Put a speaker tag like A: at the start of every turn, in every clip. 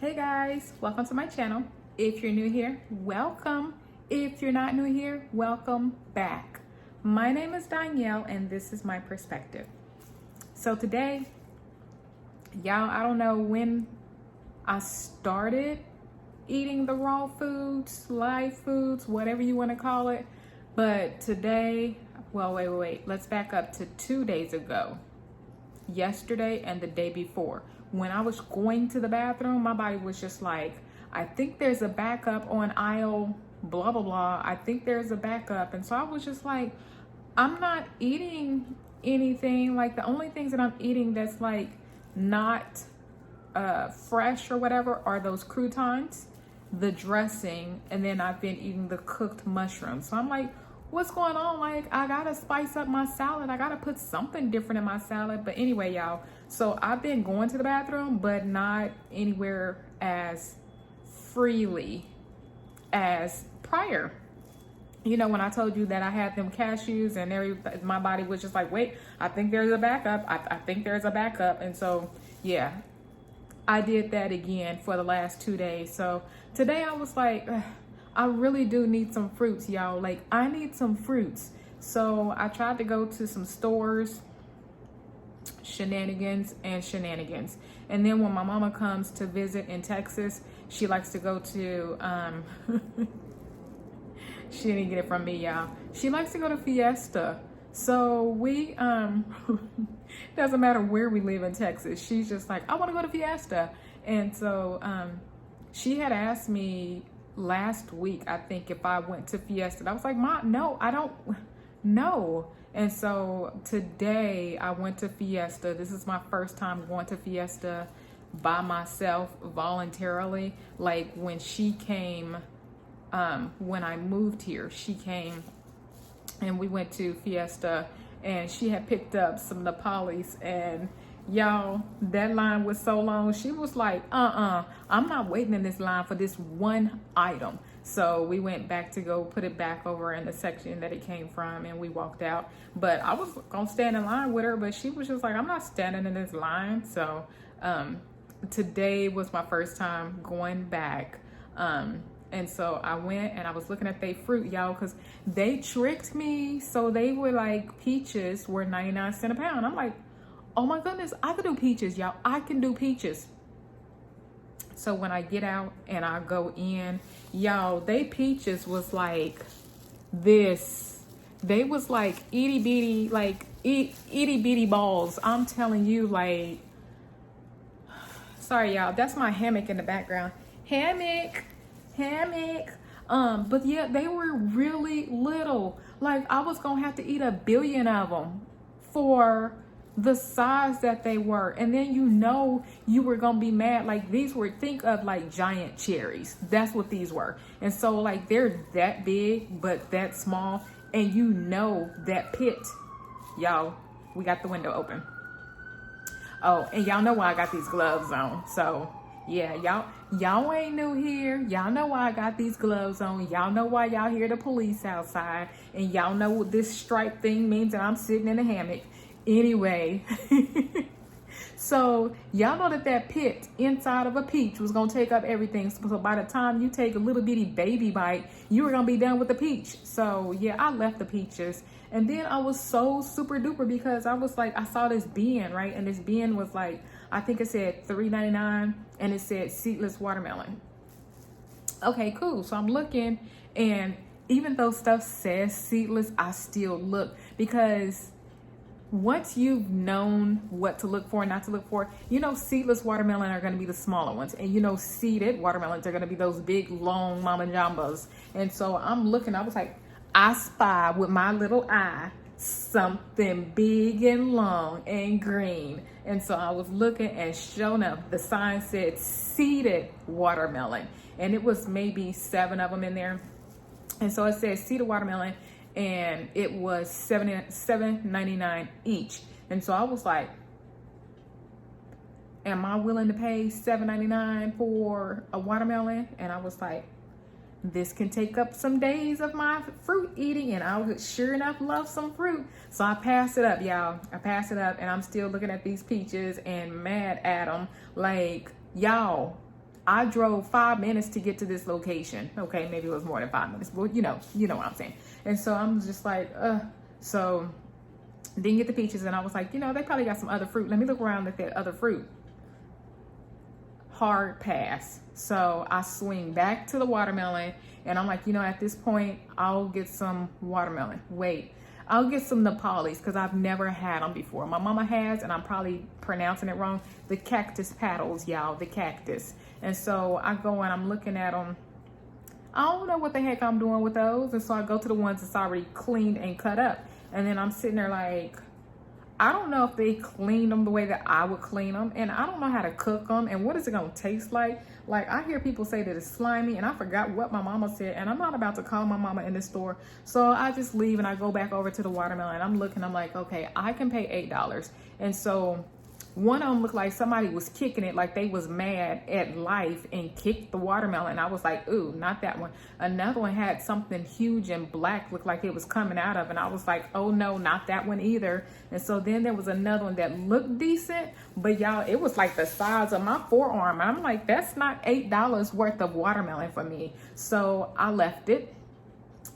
A: Hey guys, welcome to my channel. If you're new here, welcome. If you're not new here, welcome back. My name is Danielle and this is my perspective. So today, y'all, I don't know when I started eating the raw foods, live foods, whatever you want to call it. But today, well, wait. Let's back up to 2 days ago. Yesterday and the day before. When I was going to the bathroom, my body was just like, I think there's a backup on aisle, blah, blah, blah. I think there's a backup. And so I was just like, I'm not eating anything. Like the only things that I'm eating that's like not fresh or whatever are those croutons, the dressing, and then I've been eating the cooked mushrooms. So I'm like, what's going on? Like, I gotta spice up my salad. I gotta put something different in my salad. But anyway, y'all, so I've been going to the bathroom, but not anywhere as freely as prior. You know, when I told you that I had them cashews and my body was just like, wait, I think there's a backup. I think there's a backup. And so, yeah, I did that again for the last 2 days. So today I was like, I really do need some fruits, y'all. Like, I need some fruits. So I tried to go to some stores, Shenanigans. And then when my mama comes to visit in Texas, she likes to go to, she didn't get it from me, y'all. She likes to go to Fiesta. So we, doesn't matter where we live in Texas. She's just like, I want to go to Fiesta. And so she had asked me last week, I think, if I went to Fiesta. I was like, Mom, no, I don't know. And so today I went to Fiesta. This is my first time going to Fiesta by myself voluntarily. Like when she came, when I moved here, she came and we went to Fiesta and she had picked up some Nepalis, and y'all, that line was so long. She was like, I'm not waiting in this line for this one item. So we went back to go put it back over in the section that it came from, and we walked out. But I was gonna stand in line with her, but she was just like, I'm not standing in this line. So today was my first time going back. And so I went and I was looking at their fruit, y'all, because they tricked me. So they were like, peaches were 99 cents a pound. I'm like, oh my goodness, I could do peaches, y'all. I can do peaches. So when I get out and I go in, y'all, they peaches was like this. They was like itty bitty balls. I'm telling you, like, sorry, y'all. That's my hammock in the background. Hammock. But yeah, they were really little. Like, I was gonna have to eat 1 billion of them for the size that they were. And then you know you were gonna be mad. Like, these were, think of like giant cherries. That's what these were. And so like they're that big but that small, and you know that pit, y'all, we got the window open. Oh, and y'all know why I got these gloves on. So yeah, y'all ain't new here. Y'all know why I got these gloves on. Y'all know why y'all hear the police outside, and y'all know what this stripe thing means, and I'm sitting in a hammock. Anyway, so y'all know that pit inside of a peach was gonna take up everything. So by the time you take a little bitty baby bite, you were gonna be done with the peach. So yeah, I left the peaches. And then I was so super duper because I was like, I saw this bin, right? And this bin was like, I think it said $3.99 and it said seedless watermelon. Okay, cool. So I'm looking, and even though stuff says seedless, I still look, because once you've known what to look for and not to look for, you know, seedless watermelon are going to be the smaller ones. And you know, seeded watermelons are going to be those big, long mama jambas. And so I'm looking, I was like, I spy with my little eye something big and long and green. And so I was looking, and sure enough, the sign said seeded watermelon. And it was maybe 7 of them in there. And so it said seeded watermelon, and it was $7.99 each. And so I was like, am I willing to pay $7.99 for a watermelon? And I was like, this can take up some days of my fruit eating, and I would sure enough love some fruit. So I passed it up, y'all. I passed it up, and I'm still looking at these peaches and mad at them. Like, y'all, I drove 5 minutes to get to this location. Okay, maybe it was more than 5 minutes, but you know what I'm saying. And so I'm just like, so didn't get the peaches, and I was like, they probably got some other fruit. Let me look around at that other fruit. Hard pass. So I swing back to the watermelon, and I'm like, at this point, I'll get some watermelon. Wait, I'll get some Nepalis because I've never had them before. My mama has, and I'm probably pronouncing it wrong. The cactus paddles, y'all, the cactus. And so I go and I'm looking at them. I don't know what the heck I'm doing with those. And so I go to the ones that's already cleaned and cut up. And then I'm sitting there like, I don't know if they cleaned them the way that I would clean them. And I don't know how to cook them. And what is it going to taste like? Like, I hear people say that it's slimy, and I forgot what my mama said. And I'm not about to call my mama in the store. So I just leave and I go back over to the watermelon. I'm looking, I'm like, okay, I can pay $8. And so one of them looked like somebody was kicking it, like they was mad at life and kicked the watermelon. I was like, ooh, not that one. Another one had something huge and black, looked like it was coming out of, and I was like, oh no, not that one either. And so then there was another one that looked decent, but y'all, it was like the size of my forearm. I'm like, that's not $8 worth of watermelon for me. So I left it,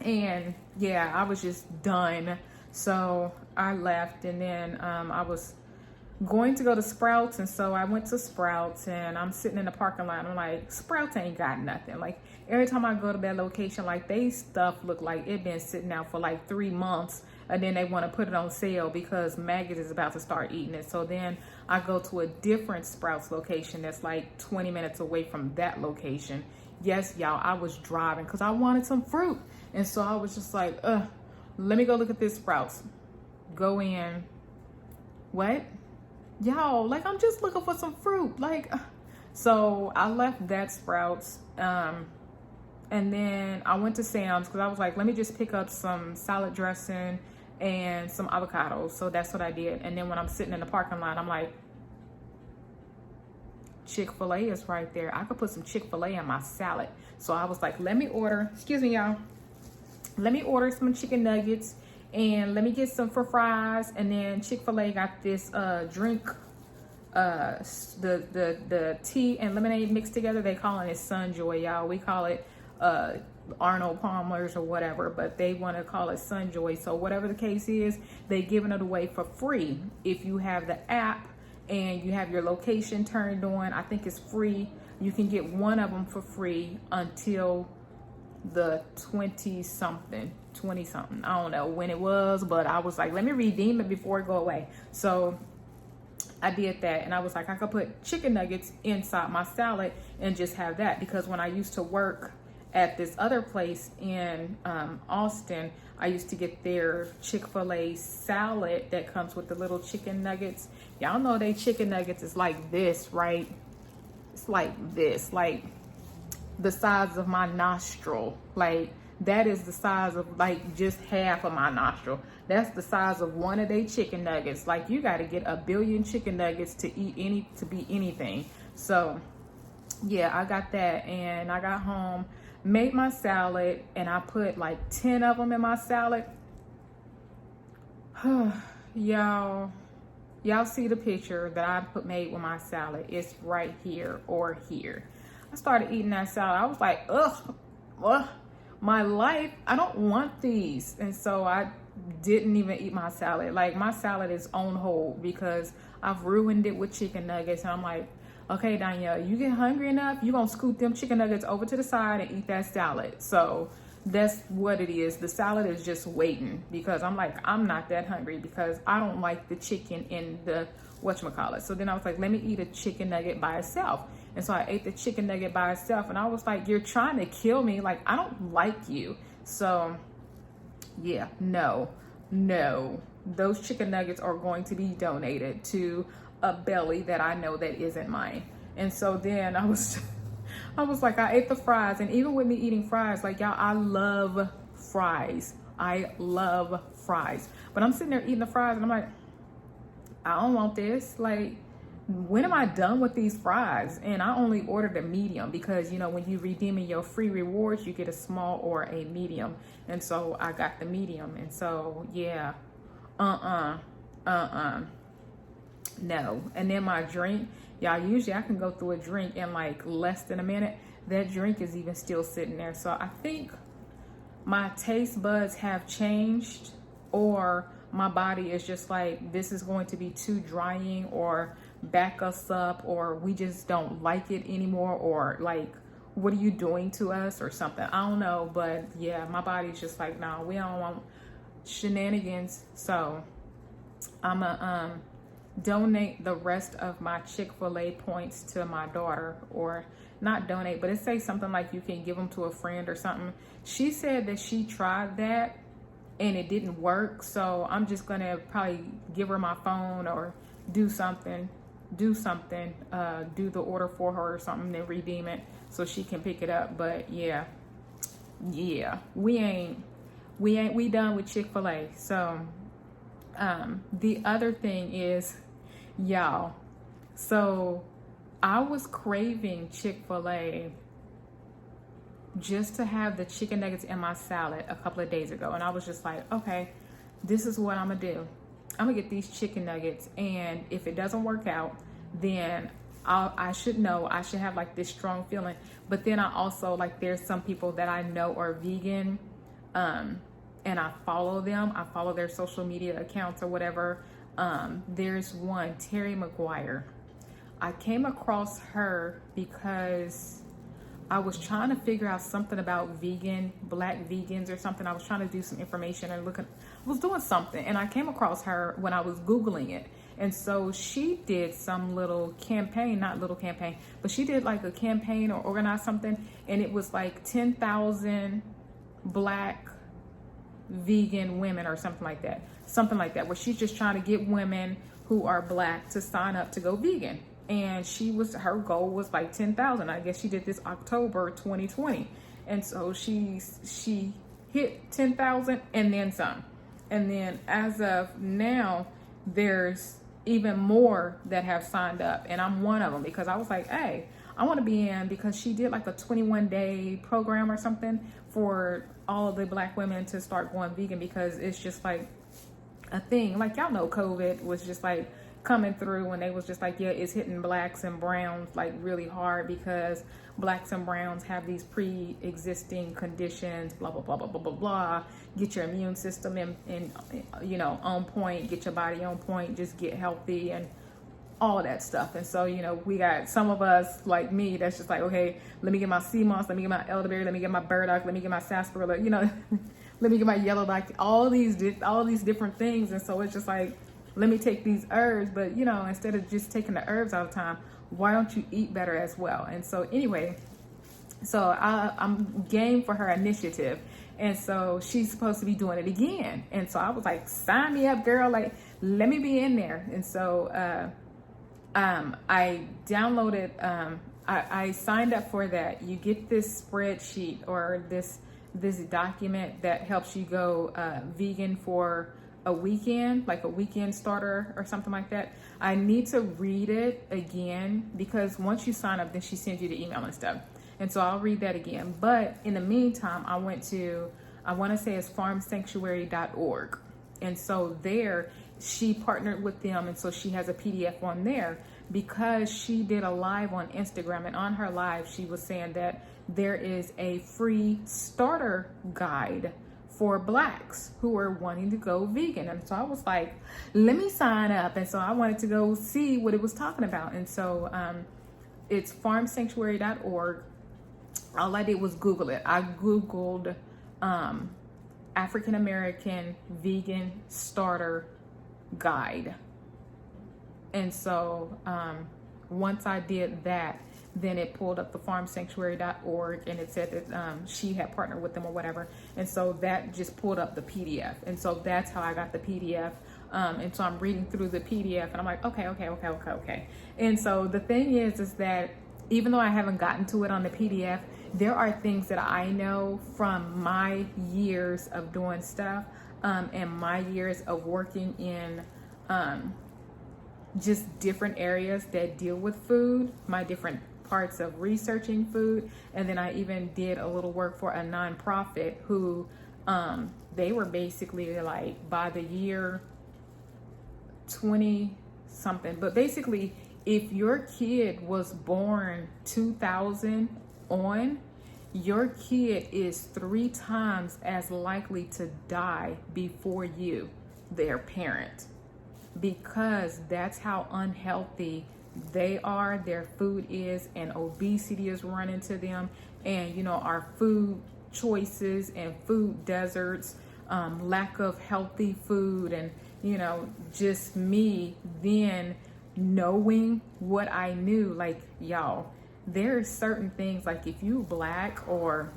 A: and yeah, I was just done. So I left, and then I was going to go to Sprouts, and so I went to Sprouts, and I'm sitting in the parking lot. I'm like, Sprouts ain't got nothing. Like, every time I go to that location, like, they stuff look like it been sitting out for like 3 months, and then they want to put it on sale because Maggot is about to start eating it. So then I go to a different Sprouts location that's like 20 minutes away from that location. Yes, y'all, I was driving because I wanted some fruit, and so I was just like, let me go look at this Sprouts. Go in. What? Y'all, like, I'm just looking for some fruit. Like, so I left that Sprouts, and then I went to Sam's because I was like, let me just pick up some salad dressing and some avocados. So that's what I did. And then when I'm sitting in the parking lot, I'm like, Chick-fil-A is right there. I could put some Chick-fil-A in my salad. So I was like, let me order, excuse me, y'all, let me order some chicken nuggets, and let me get some for fries. And then Chick-fil-A got this drink, the tea and lemonade mixed together. They calling it Sunjoy, y'all. We call it Arnold Palmer's or whatever, but they want to call it Sunjoy. So whatever the case is, they giving it away for free if you have the app and you have your location turned on. I think it's free. You can get one of them for free until the 20 something. I don't know when it was, but I was like, let me redeem it before it go away. So I did that, and I was like, I could put chicken nuggets inside my salad and just have that, because when I used to work at this other place in Austin, I used to get their Chick-fil-A salad that comes with the little chicken nuggets. Y'all know they chicken nuggets is like this, right? It's like this, like the size of my nostril. Like, that is the size of like just half of my nostril. That's the size of one of their chicken nuggets. Like, you got to get a billion chicken nuggets to be anything. So yeah, I got that, and I got home, made my salad, and I put like 10 of them in my salad. Y'all see the picture that I made with my salad. It's right here or here. I started eating that salad. I was like, ugh, my life, I don't want these. And so I didn't even eat my salad. Like, my salad is on hold because I've ruined it with chicken nuggets. And I'm like, okay, Danielle, you get hungry enough, you're going to scoot them chicken nuggets over to the side and eat that salad. So that's what it is. The salad is just waiting because I'm like, I'm not that hungry because I don't like the chicken in the whatchamacallit. So then I was like, let me eat a chicken nugget by itself. And so I ate the chicken nugget by itself, and I was like, you're trying to kill me. Like, I don't like you. So yeah, no, those chicken nuggets are going to be donated to a belly that I know that isn't mine. And so then I was like, I ate the fries, and even with me eating fries, like, y'all, I love fries. But I'm sitting there eating the fries, and I'm like, I don't want this. Like, when am I done with these fries? And I only ordered a medium because, you know, when you redeeming your free rewards, you get a small or a medium. And so I got the medium. And so, yeah, no. And then my drink, Y'all, usually I can go through a drink in like less than a minute. That drink is even still sitting there. So I think my taste buds have changed, or my body is just like, this is going to be too drying, or back us up, or we just don't like it anymore, or like, what are you doing to us or something? I don't know. But yeah, my body's just like, nah, we don't want shenanigans. So I'm gonna donate the rest of my Chick-fil-A points to my daughter, or not donate, but it says something like you can give them to a friend or something. She said that she tried that and it didn't work, so I'm just gonna probably give her my phone or do something, do the order for her or something, then redeem it so she can pick it up. But yeah, we done with Chick-fil-A. So the other thing is, y'all, so I was craving Chick-fil-A just to have the chicken nuggets in my salad a couple of days ago. And I was just like, okay, this is what I'm gonna do. I'm gonna get these chicken nuggets, and if it doesn't work out, then I should know, I should have like this strong feeling. But then I also, like, there's some people that I know are vegan, and I follow them. I follow their social media accounts or whatever. There's one, Terry Mcguire. I came across her because I was trying to figure out something about black vegans or something. I was trying to do some information and I was doing something, and I came across her when I was Googling it. And so she did some little campaign, not little campaign, but she did like a campaign or organized something. And it was like 10,000 black vegan women or something like that, where she's just trying to get women who are black to sign up to go vegan. And her goal was like 10,000. I guess she did this October 2020. And so she hit 10,000 and then some. And then as of now, there's even more that have signed up. And I'm one of them, because I was like, hey, I want to be in, because she did like a 21-day program or something for all of the black women to start going vegan, because it's just like a thing. Like, y'all know COVID was just like coming through, and they was just like, yeah, it's hitting blacks and browns like really hard, because blacks and browns have these pre-existing conditions, blah blah blah blah blah blah blah. Get your immune system in on point, get your body on point, just get healthy and all that stuff. And so, we got some of us like me that's just like, okay, let me get my sea moss, let me get my elderberry, let me get my burdock, let me get my sarsaparilla, let me get my yellow dock, all these different things. And so it's just like, let me take these herbs, but instead of just taking the herbs all the time, why don't you eat better as well? And so anyway, so I'm game for her initiative. And so she's supposed to be doing it again. And so I was like, sign me up, girl. Like, let me be in there. And so I downloaded, I signed up for that. You get this spreadsheet or this document that helps you go vegan for a weekend, like a weekend starter or something like that. I need to read it again, because once you sign up, then she sends you the email and stuff. And so I'll read that again. But in the meantime, I want to say it's farmsanctuary.org. And so there, she partnered with them. And so she has a PDF on there, because she did a live on Instagram. And on her live, she was saying that there is a free starter guide for blacks who are wanting to go vegan. And so I was like, let me sign up. And so I wanted to go see what it was talking about. And so it's farmsanctuary.org. All I did was Google it. I Googled African American vegan starter guide. And so once I did that, then it pulled up the farmsanctuary.org, and it said that she had partnered with them or whatever. And so that just pulled up the PDF. And so that's how I got the PDF. And so I'm reading through the PDF, and I'm like, okay. And so the thing is that even though I haven't gotten to it on the PDF, there are things that I know from my years of doing stuff and my years of working in just different areas that deal with food, my different parts of researching food. And then I even did a little work for a nonprofit who they were basically like, by the year 20 something, but basically if your kid was born 2000 on, your kid is 3 times as likely to die before you, their parent, because that's how unhealthy they are, their food is, and obesity is running to them. And, you know, our food choices and food deserts, lack of healthy food, and, you know, just me then knowing what I knew, like, y'all, there's certain things, like if you Black or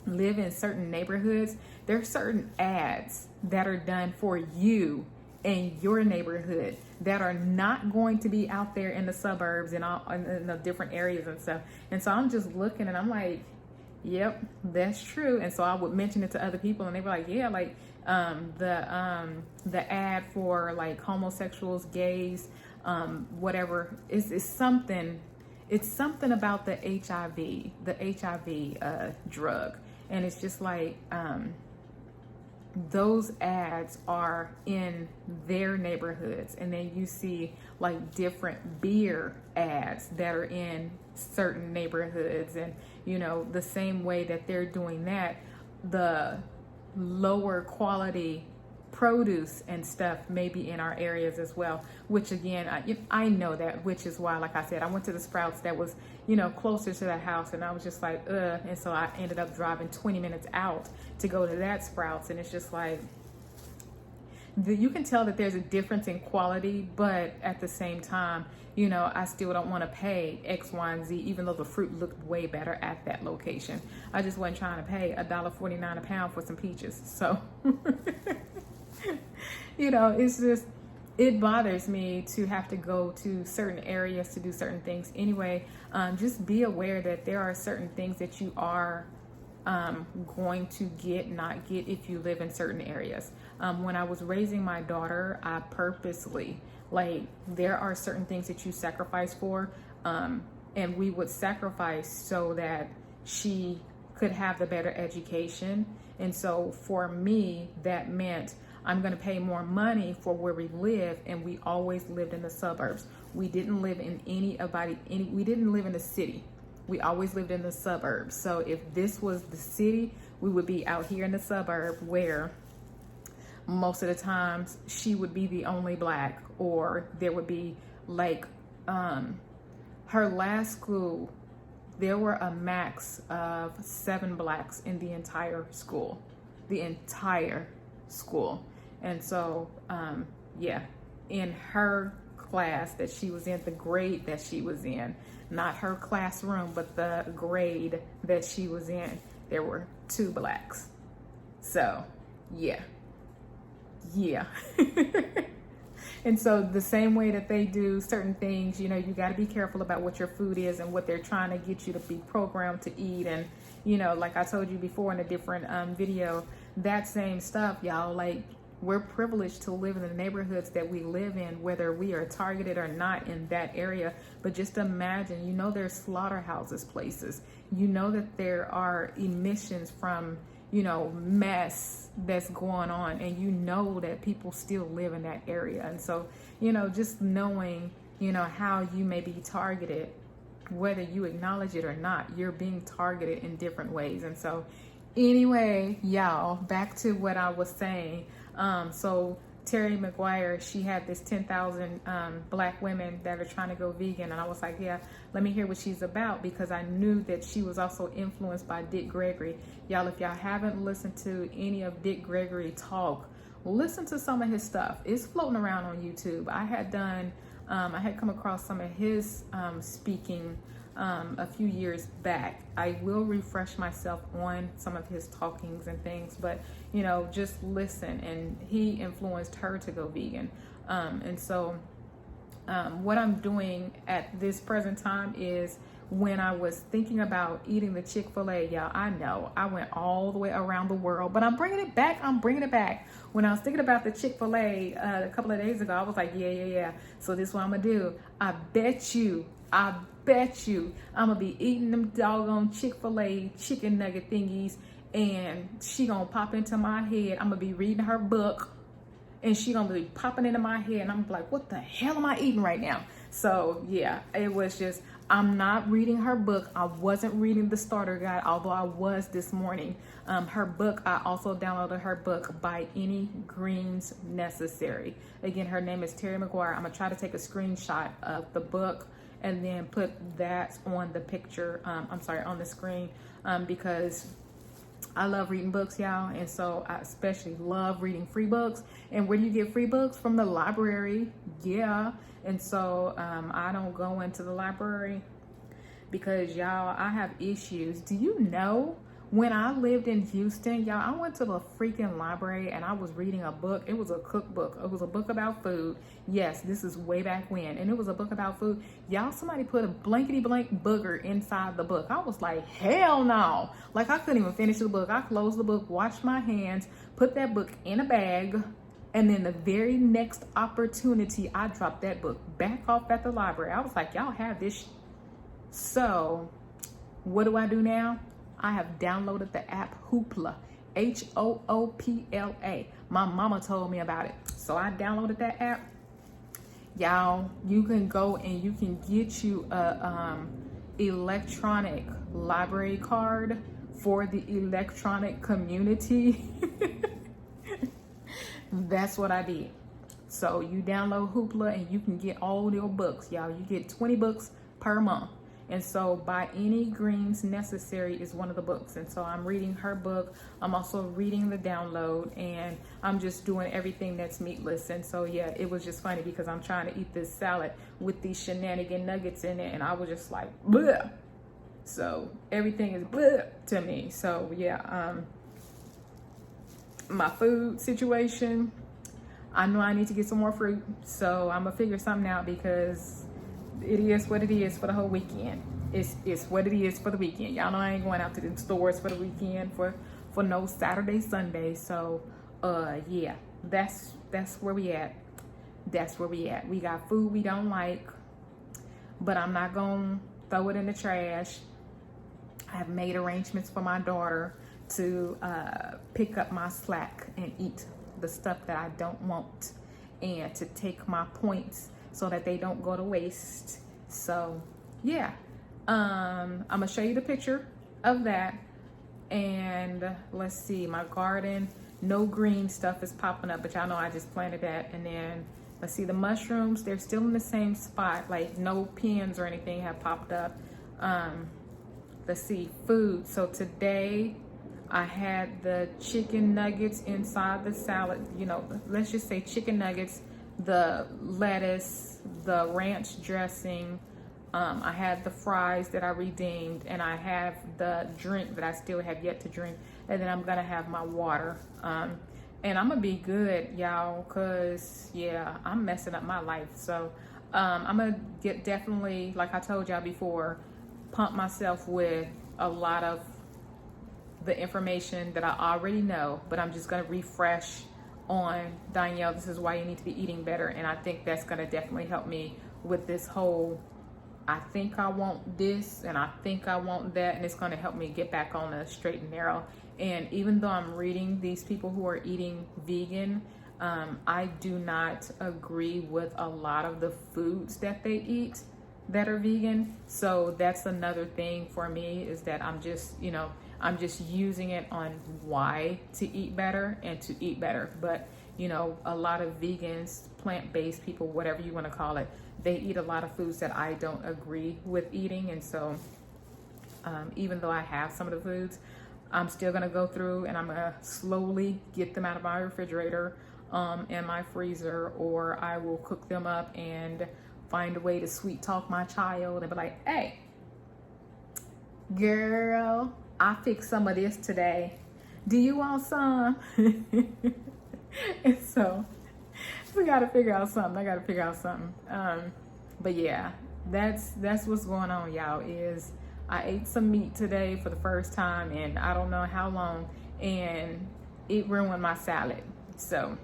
A: live in certain neighborhoods, there's certain ads that are done for you in your neighborhood that are not going to be out there in the suburbs and all in the different areas and stuff. And so I'm just looking and I'm like, yep, that's true. And so I would mention it to other people and they were like, yeah, like the ad for like homosexuals, gays, whatever, is something. It's something about the HIV drug. And it's just like, those ads are in their neighborhoods, and then you see like different beer ads that are in certain neighborhoods, and you know, the same way that they're doing that, the lower quality produce and stuff may be in our areas as well, which again, I know that, which is why, like I said, I went to the Sprouts that was, you know, closer to that house, and I was just like, and so I ended up driving 20 minutes out to go to that Sprouts. And it's just like, you can tell that there's a difference in quality, but at the same time, you know, I still don't want to pay X, Y, and Z, even though the fruit looked way better at that location. I just wasn't trying to pay $1.49 a pound for some peaches. So you know, it's just, it bothers me to have to go to certain areas to do certain things. Anyway, just be aware that there are certain things that you are going to not get if you live in certain areas. When I was raising my daughter, I purposely, like, there are certain things that you sacrifice for, and we would sacrifice so that she could have the better education. And so for me, that meant I'm going to pay more money for where we live, and we always lived in the suburbs. We didn't live in we didn't live in the city. We always lived in the suburbs. So if this was the city, we would be out here in the suburb where most of the times she would be the only Black, or there would be like, her last school, there were a max of 7 Blacks in the entire school. And so, yeah, in her class that she was in, the grade that she was in, not her classroom, but the grade that she was in, there were 2 Blacks. So, yeah. And so the same way that they do certain things, you know, you got to be careful about what your food is and what they're trying to get you to be programmed to eat. And, you know, like I told you before in a different video, that same stuff, y'all, like, we're privileged to live in the neighborhoods that we live in, whether we are targeted or not in that area. But just imagine, you know, there's slaughterhouses places. You know that there are emissions from, you know, mess that's going on, and you know that people still live in that area. And so, you know, just knowing, you know, how you may be targeted, whether you acknowledge it or not, you're being targeted in different ways. And so anyway, y'all, back to what I was saying. So Terry Mcguire, she had this 10,000 Black women that are trying to go vegan. And I was like, yeah, let me hear what she's about, because I knew that she was also influenced by Dick Gregory. Y'all, if y'all haven't listened to any of Dick Gregory talk, listen to some of his stuff. It's floating around on YouTube. I had come across some of his speaking a few years back. I will refresh myself on some of his talkings and things, but you know, just listen. And he influenced her to go vegan. And so what I'm doing at this present time is, when I was thinking about eating the Chick-fil-A, y'all, I know I went all the way around the world, but I'm bringing it back. When I was thinking about the Chick-fil-A a couple of days ago, I was like, yeah. So this is what I'm gonna do. I bet you I'm gonna be eating them doggone Chick-fil-A chicken nugget thingies, and she gonna pop into my head. I'm gonna be reading her book, and she gonna be popping into my head, and I'm like, what the hell am I eating right now? So yeah, it was just, I'm not reading her book. I wasn't reading the starter guide, although I was this morning. Her book, I also downloaded her book, By Any Greens Necessary. Again, her name is Terry Mcguire. I'm gonna try to take a screenshot of the book and then put that on the picture, on the screen, because I love reading books, y'all, and so I especially love reading free books. And where do you get free books? From the library, yeah. And so I don't go into the library because, y'all, I have issues. Do you know, when I lived in Houston, y'all, I went to the freaking library and I was reading a book. It was a cookbook. It was a book about food. Yes, this is way back when. And it was a book about food. Y'all, somebody put a blankety blank booger inside the book. I was like, hell no. Like, I couldn't even finish the book. I closed the book, washed my hands, put that book in a bag. And then the very next opportunity, I dropped that book back off at the library. I was like, y'all have this. So what do I do now? I have downloaded the app Hoopla, Hoopla. My mama told me about it. So I downloaded that app. Y'all, you can go and you can get you a electronic library card for the electronic community. That's what I did. So you download Hoopla and you can get all your books, y'all. You get 20 books per month. And so By Any Greens Necessary is one of the books. And so I'm reading her book. I'm also reading the download, and I'm just doing everything that's meatless. And so, yeah, it was just funny because I'm trying to eat this salad with these shenanigan nuggets in it. And I was just like, bleh. So everything is bleh to me. So, yeah, my food situation, I know I need to get some more fruit. So I'm going to figure something out because it is what it is for the whole weekend. It's what it is for the weekend. Y'all know I ain't going out to the stores for the weekend for no Saturday, Sunday. So yeah, that's where we at. That's where we at. We got food we don't like, but I'm not gonna throw it in the trash. I have made arrangements for my daughter to pick up my slack and eat the stuff that I don't want, and to take my points so that they don't go to waste. So yeah, I'm gonna show you the picture of that. And let's see, my garden, no green stuff is popping up, but y'all know I just planted that. And then let's see, the mushrooms, they're still in the same spot, like no pins or anything have popped up. Let's see, food. So today I had the chicken nuggets inside the salad, you know, let's just say chicken nuggets, the lettuce, the ranch dressing. I had the fries that I redeemed, and I have the drink that I still have yet to drink. And then I'm gonna have my water. And I'm gonna be good, y'all, cause yeah, I'm messing up my life. So I'm gonna get, definitely, like I told y'all before, pump myself with a lot of the information that I already know, but I'm just gonna refresh on, Danielle, this is why you need to be eating better. And I think that's gonna definitely help me with this whole, I think I want this and I think I want that, and it's gonna help me get back on the straight and narrow. And even though I'm reading these people who are eating vegan, I do not agree with a lot of the foods that they eat that are vegan. So that's another thing for me, is that I'm just, you know, I'm just using it on why to eat better and to eat better. But, you know, a lot of vegans, plant-based people, whatever you want to call it, they eat a lot of foods that I don't agree with eating. And so even though I have some of the foods, I'm still going to go through and I'm going to slowly get them out of my refrigerator and my freezer, or I will cook them up and find a way to sweet talk my child and be like, hey, girl, I fixed some of this today. Do you want some? And so we got to figure out something. I got to figure out something. But yeah, that's what's going on, y'all, is I ate some meat today for the first time in I don't know how long, and it ruined my salad. So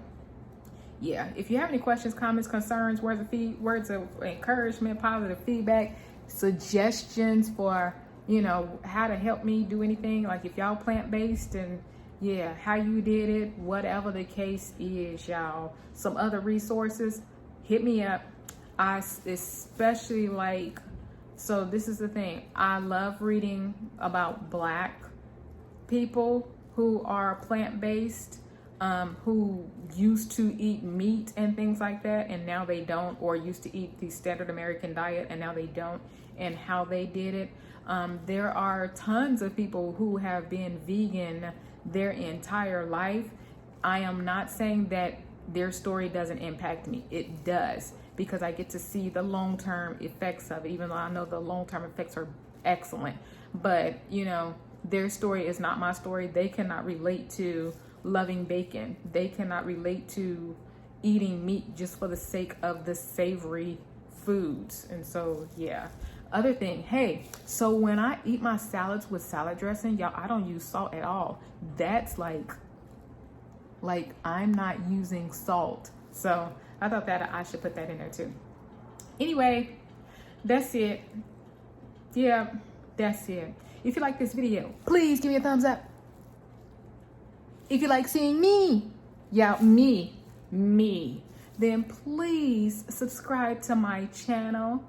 A: yeah, if you have any questions, comments, concerns, words of encouragement, positive feedback, suggestions for, you know, how to help me do anything, like if y'all plant-based and yeah, how you did it, whatever the case is, y'all, some other resources, hit me up. I especially like, so this is the thing. I love reading about Black people who are plant-based, who used to eat meat and things like that, and now they don't, or used to eat the standard American diet and now they don't, and how they did it. There are tons of people who have been vegan their entire life. I am not saying that their story doesn't impact me. It does, because I get to see the long-term effects of it, even though I know the long-term effects are excellent. But, you know, their story is not my story. They cannot relate to loving bacon. They cannot relate to eating meat just for the sake of the savory foods. And so, yeah. Other thing, hey, so when I eat my salads with salad dressing, y'all, I don't use salt at all. That's like I'm not using salt. So I thought that I should put that in there too. Anyway, that's it. Yeah, that's it. If you like this video, please give me a thumbs up. If you like seeing me, yeah, me, then please subscribe to my channel.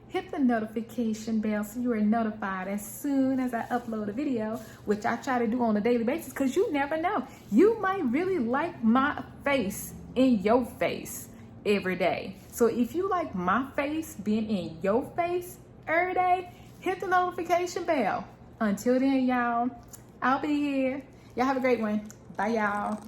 A: Hit the notification bell so you are notified as soon as I upload a video, which I try to do on a daily basis, because you never know. You might really like my face in your face every day. So if you like my face being in your face every day, hit the notification bell. Until then, y'all, I'll be here. Y'all have a great one. Bye, y'all.